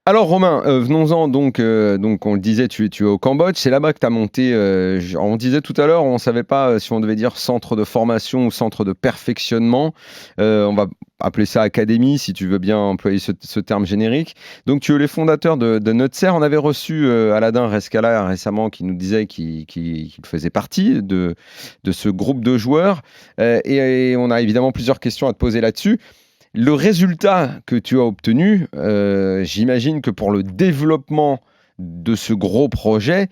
Alors Romain, venons-en donc on le disait, tu es au Cambodge, c'est là-bas que tu as monté, on disait tout à l'heure, on ne savait pas si on devait dire centre de formation ou centre de perfectionnement. On va appeler ça académie, si tu veux bien employer ce terme générique. Donc tu es les fondateurs de Nutser. On avait reçu Aladin Rescala récemment qui nous disait qu'il faisait partie de ce groupe de joueurs. Et on a évidemment plusieurs questions à te poser là-dessus. Le résultat que tu as obtenu, j'imagine que pour le développement de ce gros projet,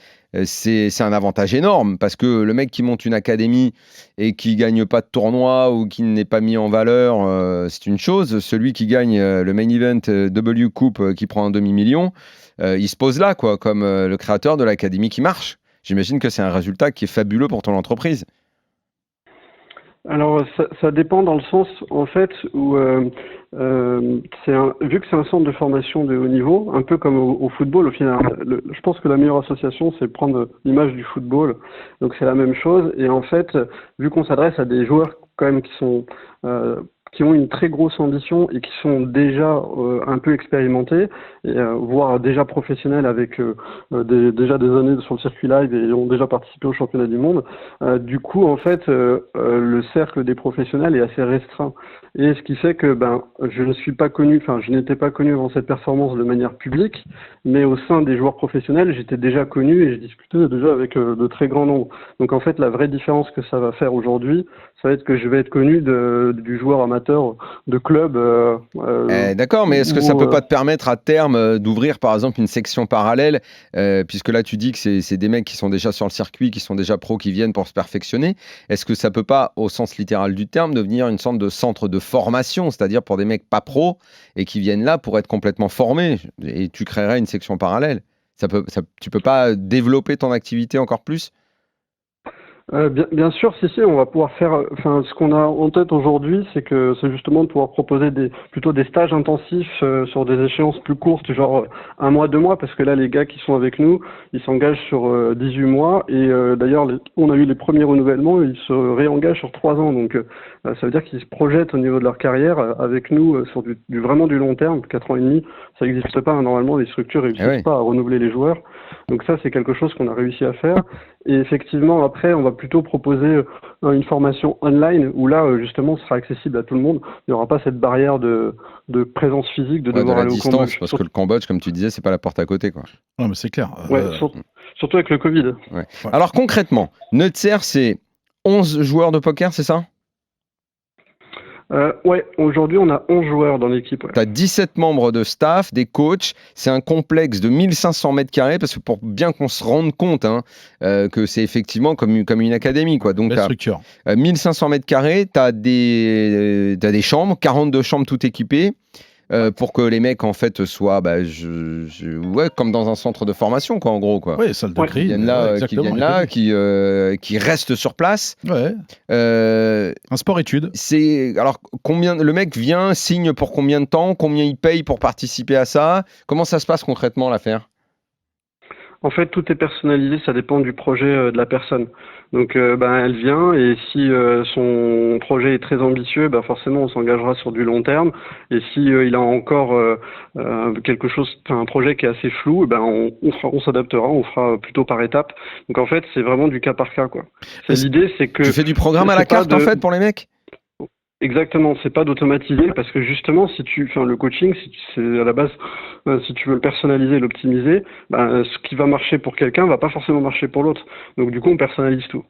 c'est un avantage énorme parce que le mec qui monte une académie et qui gagne pas de tournoi ou qui n'est pas mis en valeur, c'est une chose. Celui qui gagne le main event W Coupe qui prend un demi-million, il se pose là, quoi, comme le créateur de l'académie qui marche. J'imagine que c'est un résultat qui est fabuleux pour ton entreprise. Alors, ça dépend dans le sens, en fait, où vu que c'est un centre de formation de haut niveau, un peu comme au football, au final, je pense que la meilleure association, c'est prendre l'image du football. Donc, c'est la même chose. Et en fait, vu qu'on s'adresse à des joueurs quand même qui ont une très grosse ambition et qui sont déjà un peu expérimentés, et, voire déjà professionnels avec déjà des années sur le circuit live et ont déjà participé au championnat du monde. Du coup, en fait, le cercle des professionnels est assez restreint. Et ce qui fait que je ne suis pas connu, enfin, je n'étais pas connu avant cette performance de manière publique, mais au sein des joueurs professionnels, j'étais déjà connu et je discutais déjà avec de très grands nombres. Donc, en fait, la vraie différence que ça va faire aujourd'hui, ça va être que je vais être connu du joueur amateur de club. D'accord, mais est-ce que ça peut pas te permettre à terme d'ouvrir par exemple une section parallèle, puisque là tu dis que c'est des mecs qui sont déjà sur le circuit, qui sont déjà pros, qui viennent pour se perfectionner. Est-ce que ça peut pas, au sens littéral du terme, devenir une sorte de centre de formation, c'est-à-dire pour des mecs pas pros et qui viennent là pour être complètement formés, et tu créerais une section parallèle? Tu peux pas développer ton activité encore plus? Bien sûr, si, on va pouvoir faire. Enfin, ce qu'on a en tête aujourd'hui, c'est justement de pouvoir proposer plutôt des stages intensifs sur des échéances plus courtes, genre un mois, 2 mois, parce que là, les gars qui sont avec nous, ils s'engagent sur 18 mois, et d'ailleurs, on a eu les premiers renouvellements, ils se réengagent sur 3 ans, donc ça veut dire qu'ils se projettent au niveau de leur carrière avec nous sur vraiment du long terme, 4 ans et demi, ça n'existe pas, hein. Normalement, les structures Eh réussissent oui. pas à renouveler les joueurs, donc ça, c'est quelque chose qu'on a réussi à faire. Et effectivement, après, on va plutôt proposer une formation online où là, justement, ce sera accessible à tout le monde. Il n'y aura pas cette barrière de présence physique, de Ouais, de devoir la aller au distance, Cambodge. parce que le Cambodge, comme tu disais, c'est pas la porte à côté, quoi. Non, mais c'est clair. Ouais, surtout avec le Covid. Ouais. Ouais. Alors concrètement, Nutser, c'est 11 joueurs de poker, c'est ça? Ouais, aujourd'hui, on a 11 joueurs dans l'équipe. Ouais. Tu as 17 membres de staff, des coachs. C'est un complexe de 1500 mètres carrés, parce que pour bien qu'on se rende compte que c'est effectivement comme une académie, quoi. Donc, Belle structure. 1500 mètres carrés, tu as des chambres, 42 chambres toutes équipées. Pour que les mecs en fait soient ouais, comme dans un centre de formation, quoi, en gros, quoi. Oui, salle de Ouais. Qui grid. viennent là, Exactement. qui restent sur place. Ouais. Euh, Un sport-études. alors combien le mec vient, signe pour combien de temps, combien il paye pour participer à ça, comment ça se passe concrètement l'affaire? En fait, tout est personnalisé, ça dépend du projet de la personne. Donc, elle vient et si son projet est très ambitieux, forcément, on s'engagera sur du long terme. Et si il a encore quelque chose, un projet qui est assez flou, on s'adaptera, on fera plutôt par étapes. Donc, en fait, c'est vraiment du cas par cas, quoi. L'idée, c'est que Tu fais du programme à la c'est pas carte en fait pour les mecs? Exactement, c'est pas d'automatiser parce que justement, le coaching, c'est à la base, si tu veux le personnaliser, l'optimiser, ce qui va marcher pour quelqu'un va pas forcément marcher pour l'autre. Donc du coup, on personnalise tout.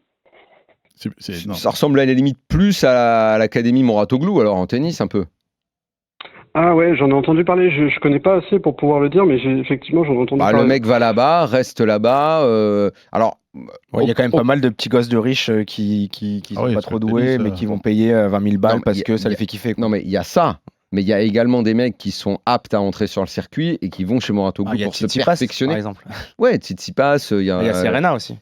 Non. Ça ressemble à la limite plus à l'Académie Moratoglou alors en tennis un peu. Ah ouais, j'en ai entendu parler. Je connais pas assez pour pouvoir le dire, mais effectivement, j'en ai entendu Le parler. mec va là-bas, reste là-bas. Alors, Ouais, il y a quand même pas mal de petits gosses de riches qui Ah sont oui, pas sur trop le doués, tennis, mais qui vont payer 20 000 balles Non, mais parce y a- que ça y les a- fait kiffer, quoi. non mais il y a ça. Mais il y a également des mecs qui sont aptes à entrer sur le circuit et qui vont chez Moratoglou Il y a pour se Tsitsipas, par perfectionner. exemple. Ouais, Tsitsipas, il y Il y a a Serena aussi.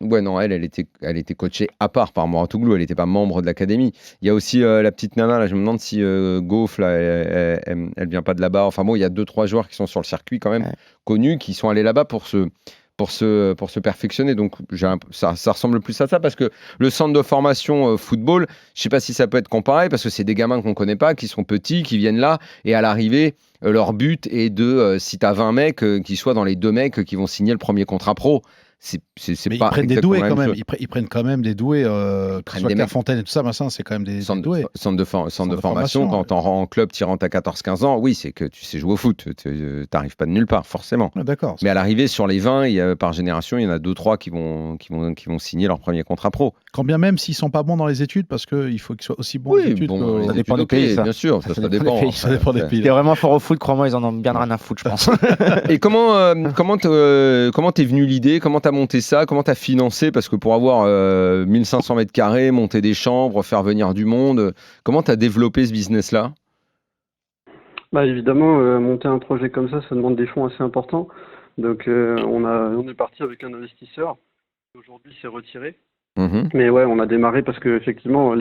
Ouais, non, elle était coachée à part par Moratoglou, elle n'était pas membre de l'académie. Il y a aussi la petite nana, là, je me demande si Gauff, là, elle vient pas de là-bas. Enfin bon, il y a 2-3 joueurs qui sont sur le circuit quand même, Ouais. connus, qui sont allés là-bas pour se perfectionner. Donc ça ressemble plus à ça, parce que le centre de formation football, je sais pas si ça peut être comparé, parce que c'est des gamins qu'on connaît pas, qui sont petits, qui viennent là, et à l'arrivée, leur but est si tu as 20 mecs, qu'ils soient dans les 2 mecs qui vont signer le premier contrat pro. C'est Mais pas ils prennent des exactement doués la quand même même. chose. Ils prennent quand même des doués, que ce soit des mecs. Clairefontaine et tout ça, machin, c'est quand même des Centre doués. de formation, formation, quand tu en club, tu rentres à 14-15 ans, oui, c'est que tu sais jouer au foot. Tu n'arrives pas de nulle part, forcément. Ouais, d'accord. Mais à l'arrivée, sur les 20, par génération, il y en a 2-3 qui vont signer leur premier contrat pro. Quand bien même s'ils sont pas bons dans les études, parce qu'il faut qu'ils soient aussi bons dans les études. bon, Ça les dépend études, des pays, ça. bien sûr, ça dépend. pays. Ça dépend des pays. T'es vraiment fort au foot, crois-moi, ils en ont bien rien à foutre, je pense. Et comment t'es venu l'idée, comment t'as monté ça, comment t'as financé, parce que pour avoir 1500 mètres carrés, monter des chambres, faire venir du monde, comment t'as développé ce business-là? Bah évidemment, monter un projet comme ça demande des fonds assez importants. Donc on est parti avec un investisseur qui aujourd'hui s'est retiré. Mhm. Mais ouais, on a démarré parce que effectivement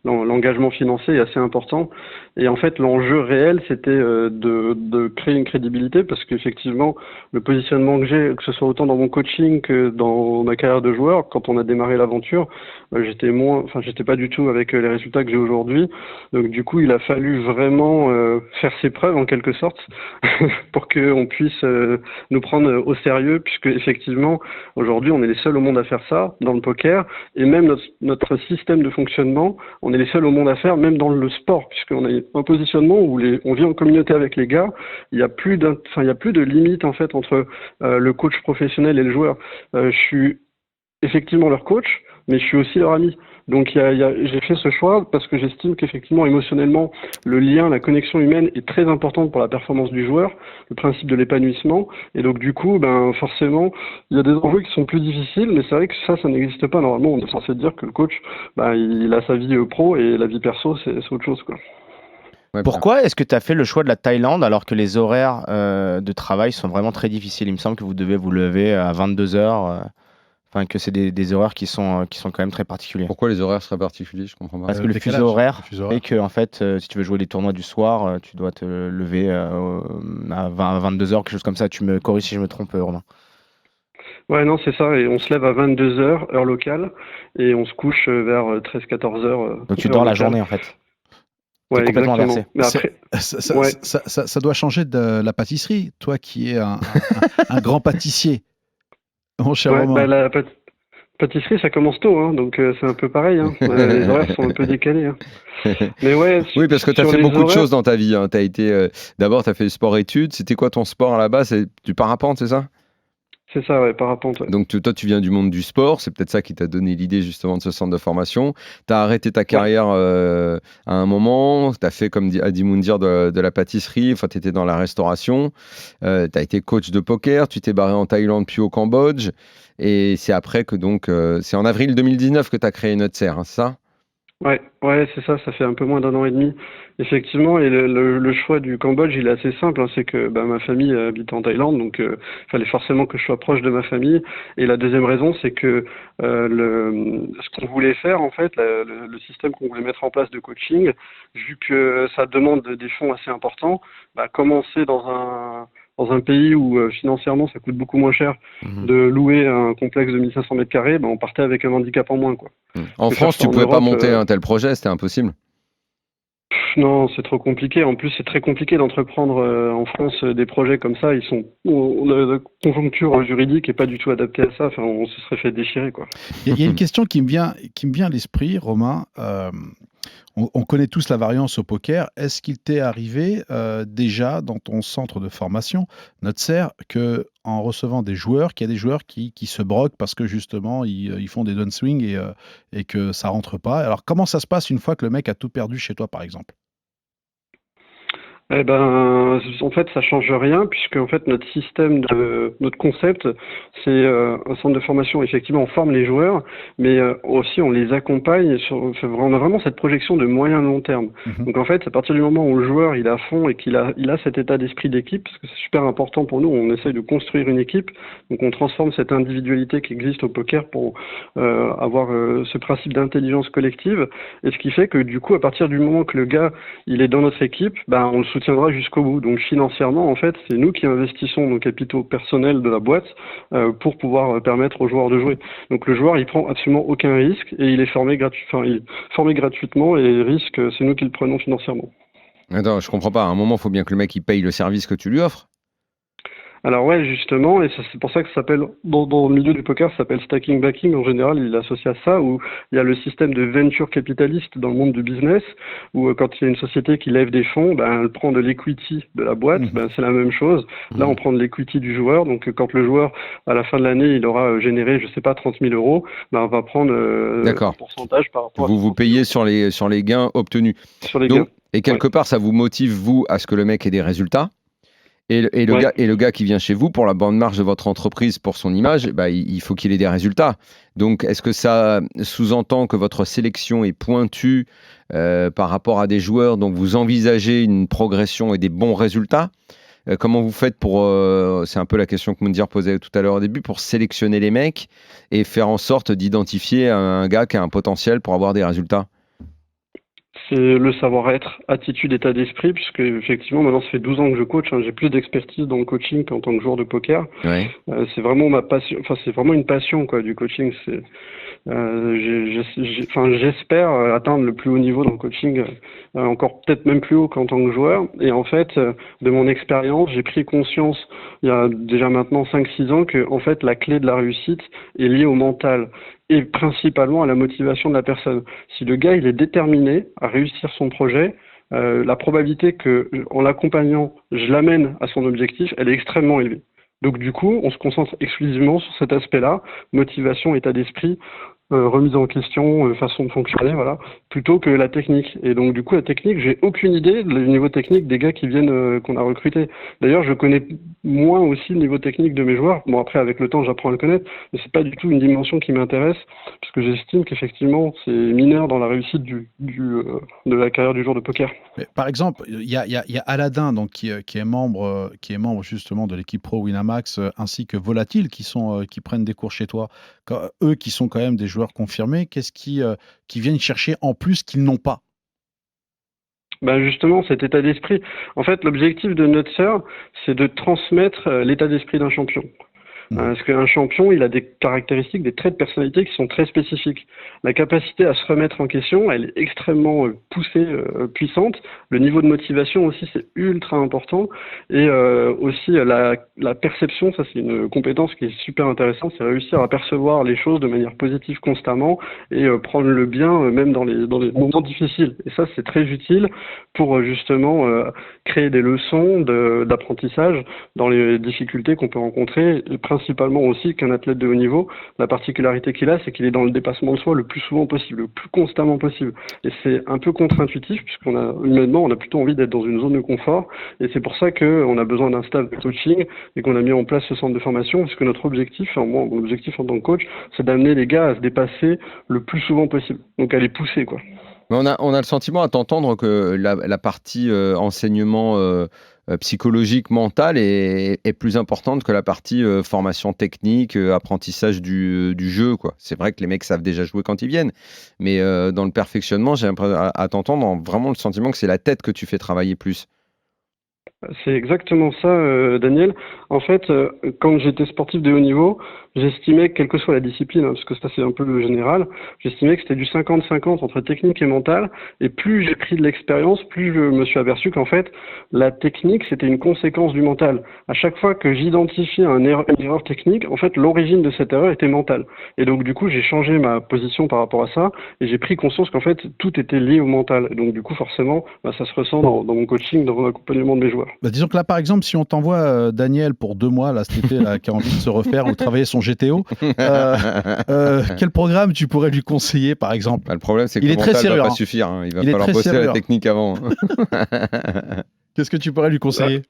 l'engagement financier est assez important. Et en fait, l'enjeu réel, c'était de créer une crédibilité, parce qu'effectivement, le positionnement que j'ai, que ce soit autant dans mon coaching que dans ma carrière de joueur, quand on a démarré l'aventure, j'étais pas du tout avec les résultats que j'ai aujourd'hui. Donc du coup, il a fallu vraiment faire ses preuves en quelque sorte pour qu'on puisse nous prendre au sérieux, puisque effectivement, aujourd'hui, on est les seuls au monde à faire ça dans le poker. Et même notre système de fonctionnement, on est les seuls au monde à faire, même dans le sport, puisqu'on a un positionnement où on vit en communauté avec les gars. Il n'y a plus de limite en fait entre le coach professionnel et le joueur. Je suis effectivement leur coach, mais je suis aussi leur ami. Donc j'ai fait ce choix parce que j'estime qu'effectivement, émotionnellement, le lien, la connexion humaine est très importante pour la performance du joueur, le principe de l'épanouissement. Et donc du coup, forcément, il y a des enjeux qui sont plus difficiles, mais c'est vrai que ça n'existe pas. Normalement, on est censé dire que le coach, il a sa vie pro et la vie perso, c'est autre chose, quoi. Ouais, Pourquoi est-ce que tu as fait le choix de la Thaïlande alors que les horaires de travail sont vraiment très difficiles? Il me semble que vous devez vous lever à 22h. Enfin, que c'est des horaires qui sont quand même très particuliers. Pourquoi les horaires seraient particuliers? Je comprends pas. Parce que le décalage, fuseau horaire le fuseau horaire. fait que, en fait, si tu veux jouer des tournois du soir, tu dois te lever à 22h, quelque chose comme ça. Tu me corriges si je me trompe, Romain. Ouais, non, c'est ça. Et on se lève à 22h, heure locale, et on se couche vers 13-14h. Donc tu dors la journée, en fait. Ouais, T'es complètement exactement. inversé. Mais après, ouais. Ça doit changer de la pâtisserie. Toi qui es un grand pâtissier, mon cher Ouais, Romain. la pâtisserie, ça commence tôt, hein, donc c'est un peu pareil. Hein. Les horaires sont un peu décalés. Hein. Mais ouais. Oui, parce que tu as sur fait les beaucoup de horaires, choses dans ta vie. Hein. D'abord, tu as fait sport-études. C'était quoi ton sport à la base? C'est du parapente, c'est ça? c'est ça, ouais, parapente. Ouais. Donc toi, tu viens du monde du sport. C'est peut-être ça qui t'a donné l'idée justement de ce centre de formation. Tu as arrêté ta carrière à un moment. Tu as fait, comme a dit Moundir, de la pâtisserie. Enfin, tu étais dans la restauration. Tu as été coach de poker. Tu t'es barré en Thaïlande puis au Cambodge. Et c'est après que c'est en avril 2019 que tu as créé Nutser, hein, c'est ça? Ouais, c'est ça, ça fait un peu moins d'1 an et demi. Effectivement, et le choix du Cambodge, il est assez simple, hein, c'est que ma famille habite en Thaïlande, donc il fallait forcément que je sois proche de ma famille. Et la deuxième raison, c'est que ce qu'on voulait faire, en fait, le système qu'on voulait mettre en place de coaching, vu que ça demande des fonds assez importants, commencer dans un pays où financièrement ça coûte beaucoup moins cher de louer un complexe de 1500 mètres carrés, on partait avec un handicap en moins, quoi. En France, tu pouvais pas monter un tel projet, c'était impossible. Non, c'est trop compliqué. En plus, c'est très compliqué d'entreprendre en France des projets comme ça. La conjoncture juridique est pas du tout adaptée à ça. Enfin, on se serait fait déchirer, quoi. Il y a une question qui me vient à l'esprit, Romain. On connaît tous la variance au poker. Est-ce qu'il t'est arrivé déjà dans ton centre de formation, Nutser, que en recevant des joueurs, qu'il y a des joueurs qui se broquent parce que justement ils font des downswings et que ça rentre pas? Alors comment ça se passe une fois que le mec a tout perdu chez toi, par exemple? Eh ben, en fait, ça change rien puisque en fait notre concept, c'est un centre de formation. Effectivement, on forme les joueurs, mais aussi on les accompagne. On a vraiment cette projection de moyen long terme. Donc en fait, à partir du moment où le joueur il est à fond et qu'il a cet état d'esprit d'équipe, parce que c'est super important pour nous, on essaye de construire une équipe. Donc on transforme cette individualité qui existe au poker pour avoir ce principe d'intelligence collective. Et ce qui fait que du coup, à partir du moment que le gars il est dans notre équipe, on le soutiendra jusqu'au bout. Donc financièrement, en fait, c'est nous qui investissons nos capitaux personnels de la boîte pour pouvoir permettre aux joueurs de jouer. Donc le joueur, il prend absolument aucun risque et il est formé gratuitement et risque, c'est nous qui le prenons financièrement. Attends, je comprends pas. À un moment, il faut bien que le mec il paye le service que tu lui offres. Alors ouais, justement, et c'est pour ça que ça s'appelle, dans le milieu du poker, ça s'appelle stacking backing. En général, il associe à ça, où il y a le système de venture capitaliste dans le monde du business, où quand il y a une société qui lève des fonds, ben, elle prend de l'equity de la boîte, ben, c'est la même chose. Là, on prend de l'equity du joueur, donc quand le joueur, à la fin de l'année, il aura généré, je sais pas, 30 000 euros, ben, on va prendre un pourcentage par rapport vous payez sur les gains obtenus. sur les Donc, gains. et quelque part, ça vous motive, vous, à ce que le mec ait des résultats. Et le gars qui vient chez vous pour la bonne marge de votre entreprise, pour son image, bah, il faut qu'il ait des résultats. Donc, est-ce que ça sous-entend que votre sélection est pointue par rapport à des joueurs dont vous envisagez une progression et des bons résultats? Comment vous faites pour, c'est un peu la question que Moundir posait tout à l'heure au début, pour sélectionner les mecs et faire en sorte d'identifier un gars qui a un potentiel pour avoir des résultats? C'est le savoir-être, attitude, état d'esprit, puisque effectivement maintenant ça fait 12 ans que je coach, hein, j'ai plus d'expertise dans le coaching qu'en tant que joueur de poker. Ouais. C'est vraiment ma passion, enfin c'est vraiment une passion quoi du coaching. J'espère atteindre le plus haut niveau dans le coaching, encore peut-être même plus haut qu'en tant que joueur. Et en fait, de mon expérience, j'ai pris conscience il y a déjà maintenant 5-6 ans que en fait la clé de la réussite est liée au mental et principalement à la motivation de la personne. Si le gars il est déterminé à réussir son projet, la probabilité que en l'accompagnant, je l'amène à son objectif, elle est extrêmement élevée. Donc du coup, on se concentre exclusivement sur cet aspect-là, motivation, état d'esprit, remise en question, façon de fonctionner, voilà, plutôt que la technique. Et donc du coup, la technique, j'ai aucune idée du niveau technique des gars qui viennent, qu'on a recrutés. D'ailleurs, je connais moins aussi le niveau technique de mes joueurs. Bon, après, avec le temps, j'apprends à le connaître, mais c'est pas du tout une dimension qui m'intéresse, parce que j'estime qu'effectivement, c'est mineur dans la réussite de la carrière du joueur de poker. Mais par exemple, il y a Aladdin donc, qui est membre justement de l'équipe pro Winamax, ainsi que Volatile, qui prennent des cours chez toi. Eux qui sont quand même des joueurs confirmés, qu'est-ce qui viennent chercher en plus qu'ils n'ont pas? Ben justement, cet état d'esprit. En fait, l'objectif de notre sœur, c'est de transmettre l'état d'esprit d'un champion. Parce qu'un champion, il a des caractéristiques, des traits de personnalité qui sont très spécifiques. La capacité à se remettre en question, elle est extrêmement poussée, puissante. Le niveau de motivation aussi, c'est ultra important. Et aussi la perception, ça c'est une compétence qui est super intéressante, c'est réussir à percevoir les choses de manière positive constamment et prendre le bien même dans les moments difficiles. Et ça, c'est très utile pour justement créer des leçons d'apprentissage dans les difficultés qu'on peut rencontrer, et principalement aussi qu'un athlète de haut niveau, la particularité qu'il a, c'est qu'il est dans le dépassement de soi le plus souvent possible, le plus constamment possible. Et c'est un peu contre-intuitif, humainement, on a plutôt envie d'être dans une zone de confort, et c'est pour ça qu'on a besoin d'un staff de coaching, et qu'on a mis en place ce centre de formation, parce que notre objectif, moi, mon objectif en tant que coach, c'est d'amener les gars à se dépasser le plus souvent possible. Donc à les pousser, quoi. Mais on a le sentiment à t'entendre que la partie enseignement psychologique, mental est plus importante que la partie formation technique, apprentissage du jeu, quoi. C'est vrai que les mecs savent déjà jouer quand ils viennent, mais dans le perfectionnement, j'ai l'impression à t'entendre vraiment le sentiment que c'est la tête que tu fais travailler plus. C'est exactement ça, Daniel. En fait, quand j'étais sportif de haut niveau, j'estimais que quelle que soit la discipline, parce que ça c'est un peu le général, j'estimais que c'était du 50-50 entre technique et mental. Et plus j'ai pris de l'expérience, plus je me suis aperçu qu'en fait, la technique c'était une conséquence du mental. À chaque fois que j'identifie une erreur technique, en fait, l'origine de cette erreur était mentale. Et donc du coup, j'ai changé ma position par rapport à ça, et j'ai pris conscience qu'en fait, tout était lié au mental. Et donc du coup, forcément, ça se ressent dans mon coaching, dans l'accompagnement de mes joueurs. Bah, disons que là, par exemple, si on t'envoie Daniel pour 2 mois, là, cet été, là, qui a envie de se refaire ou travailler son GTO, quel programme tu pourrais lui conseiller, par exemple? Bah, le problème, c'est que le mental ne va pas suffire. Hein. Il va falloir bosser la technique avant. Qu'est-ce que tu pourrais lui conseiller?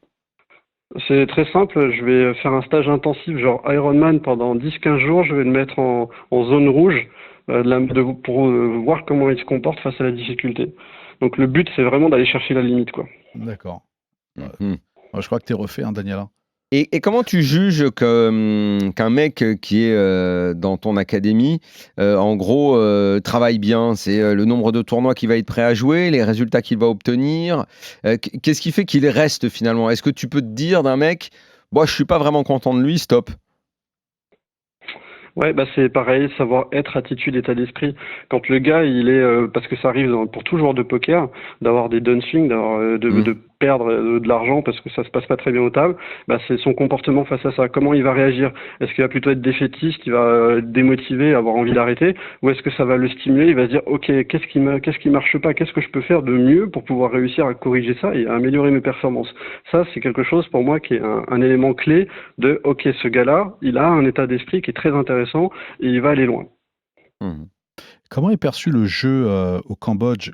C'est très simple, je vais faire un stage intensif genre Ironman pendant 10-15 jours, je vais le mettre en zone rouge pour voir comment il se comporte face à la difficulté. Donc le but, c'est vraiment d'aller chercher la limite, quoi. D'accord. Je crois que tu es refait, hein, Daniel. Et comment tu juges qu'un mec qui est dans ton académie, en gros, travaille bien? C'est le nombre de tournois qu'il va être prêt à jouer, les résultats qu'il va obtenir. Qu'est-ce qui fait qu'il reste finalement? Est-ce que tu peux te dire d'un mec, moi, je suis pas vraiment content de lui, stop? Ouais, bah c'est pareil, savoir être, attitude, état d'esprit. Quand le gars, il est, parce que ça arrive pour tout joueur de poker, d'avoir des downswings, de perdre de l'argent parce que ça se passe pas très bien aux tables, bah c'est son comportement face à ça. Comment il va réagir? Est-ce qu'il va plutôt être défaitiste, il va être démotivé, avoir envie d'arrêter, ou est-ce que ça va le stimuler? Il va se dire, ok, qu'est-ce qui marche pas? Qu'est-ce que je peux faire de mieux pour pouvoir réussir à corriger ça et à améliorer mes performances? Ça, c'est quelque chose pour moi qui est un élément clé de, ok, ce gars-là, il a un état d'esprit qui est très intéressant et il va aller loin. Mmh. Comment est perçu le jeu au Cambodge,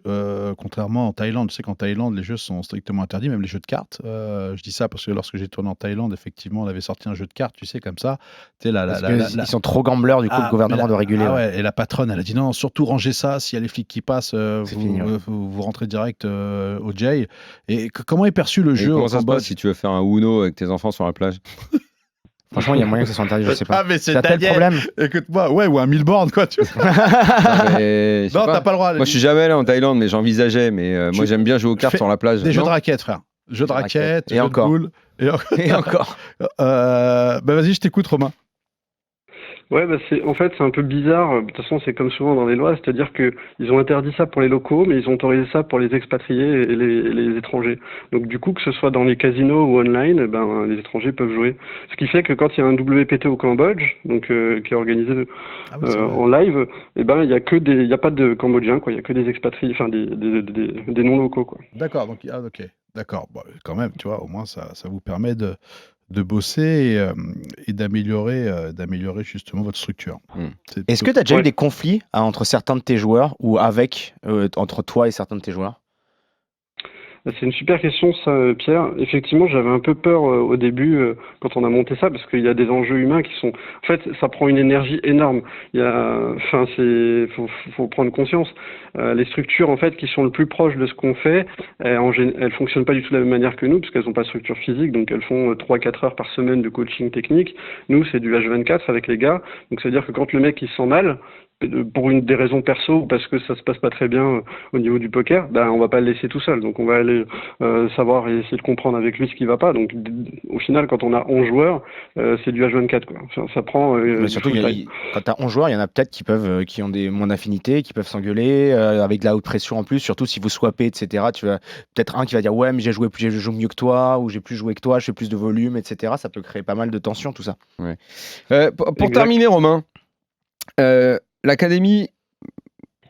contrairement en Thaïlande? Tu sais qu'en Thaïlande, les jeux sont strictement interdits, même les jeux de cartes. Je dis ça parce que lorsque j'ai tourné en Thaïlande, effectivement, on avait sorti un jeu de cartes, tu sais, comme ça. Tu sais, Parce qu'ils sont trop gamblers, du coup, le gouvernement doit réguler. Ah ouais, et la patronne, elle a dit non, surtout rangez ça, s'il y a les flics qui passent, C'est fini, ouais. vous rentrez direct au jail. Et comment est perçu le Et jeu comment au ça se passe Cambodge? si tu veux faire un Uno avec tes enfants sur la plage? Franchement, il y a moyen que ça soit interdit, je sais pas. Ah, mais T'as tel problème? Écoute-moi, ouais, ou un 1000 bornes, quoi. Tu vois. Non, mais, je sais Non, pas. t'as pas le droit. Moi, je suis jamais allé en Thaïlande, mais j'envisageais. Mais moi, j'aime bien jouer aux cartes Fais sur la plage. des jeux Non de raquettes, frère. Jeux de raquettes, Et jeux encore. de boules. Et Et encore. bah vas-y, je t'écoute, Romain. Ouais, bah en fait, c'est un peu bizarre. De toute façon, c'est comme souvent dans les lois, c'est-à-dire que ils ont interdit ça pour les locaux, mais ils ont autorisé ça pour les expatriés et les étrangers. Donc, du coup, que ce soit dans les casinos ou online, ben, les étrangers peuvent jouer. Ce qui fait que quand il y a un WPT au Cambodge, donc, qui est organisé Ah oui, c'est vrai. en live, eh ben, il y a pas de Cambodgiens, quoi. Il y a que des expatriés, enfin, des non-locaux, quoi. D'accord, donc ok. D'accord. Bon, quand même, tu vois, au moins ça vous permet de bosser et d'améliorer justement votre structure. C'est Est-ce que plutôt tu as déjà Ouais. eu des conflits entre certains de tes joueurs ou entre toi et certains de tes joueurs? C'est une super question, ça, Pierre. Effectivement, j'avais un peu peur au début quand on a monté ça, parce qu'il y a des enjeux humains qui sont. En fait, ça prend une énergie énorme. Enfin, faut prendre conscience. Les structures, en fait, qui sont le plus proches de ce qu'on fait, elles fonctionnent pas du tout de la même manière que nous, parce qu'elles n'ont pas de structure physique, donc elles font 3-4 heures par semaine de coaching technique. Nous, c'est du H24 avec les gars. Donc, ça veut dire que quand le mec il se sent mal, pour des raisons perso ou parce que ça se passe pas très bien au niveau du poker, ben on va pas le laisser tout seul. Donc on va aller savoir et essayer de comprendre avec lui ce qui va pas. Donc au final, quand on a 11 joueurs, c'est du H24 quoi. Ça prend Mais du surtout, full time. quand tu as 11 joueurs, il y en a peut-être qui ont moins d'affinité, qui peuvent s'engueuler, avec de la haute pression en plus, surtout si vous swappez, etc. Tu vas peut-être un qui va dire ouais, mais je joue mieux que toi, ou j'ai plus joué que toi, je fais plus de volume, etc. Ça peut créer pas mal de tension, tout ça. Ouais. Pour terminer, Romain, l'académie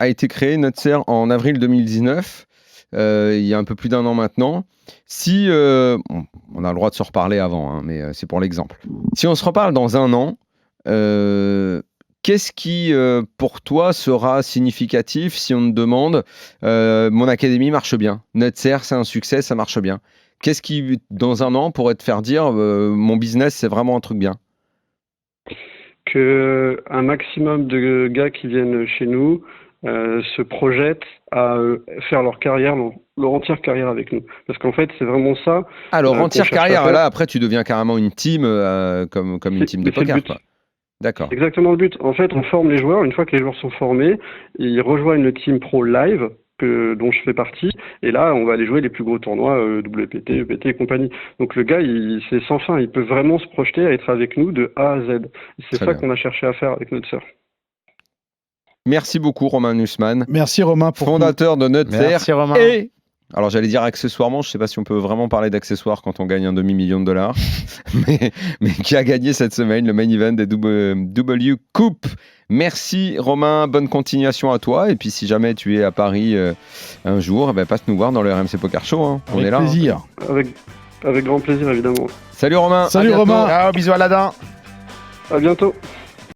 a été créée, Nutser, en avril 2019, il y a un peu plus d'un an maintenant. Si, on a le droit de se reparler avant, hein, mais c'est pour l'exemple. Si on se reparle dans un an, qu'est-ce qui, pour toi, sera significatif si on te demande mon académie marche bien, Nutser, c'est un succès, ça marche bien. Qu'est-ce qui, dans un an, pourrait te faire dire mon business, c'est vraiment un truc bien? Que un maximum de gars qui viennent chez nous se projettent à faire leur carrière, leur entière carrière avec nous. Parce qu'en fait, c'est vraiment ça. Alors, qu'on entière cherche à carrière, faire. là, après, tu deviens carrément une team, comme une team de Mais c'est le poker, but. quoi. D'accord. C'est exactement le but. En fait, on forme les joueurs. Une fois que les joueurs sont formés, ils rejoignent le team pro live dont je fais partie. Et là, on va aller jouer les plus gros tournois WPT, EPT et compagnie. Donc le gars, c'est sans fin. Il peut vraiment se projeter à être avec nous de A à Z. Et c'est Très ça bien. qu'on a cherché à faire avec notre sœur. Merci beaucoup, Romain Nussmann, Merci Romain pour fondateur de Nutser. Merci Romain. Et, alors j'allais dire accessoirement, je ne sais pas si on peut vraiment parler d'accessoires quand on gagne un demi-million de dollars, mais qui a gagné cette semaine le main event des W Coupe. Merci Romain, bonne continuation à toi. Et puis si jamais tu es à Paris un jour, eh ben, passe nous voir dans le RMC Poker Show. Hein. On avec est là. plaisir. Avec grand plaisir, évidemment. Salut Romain. Salut à bientôt. Romain. Ciao, bisous à Ladin. À bientôt.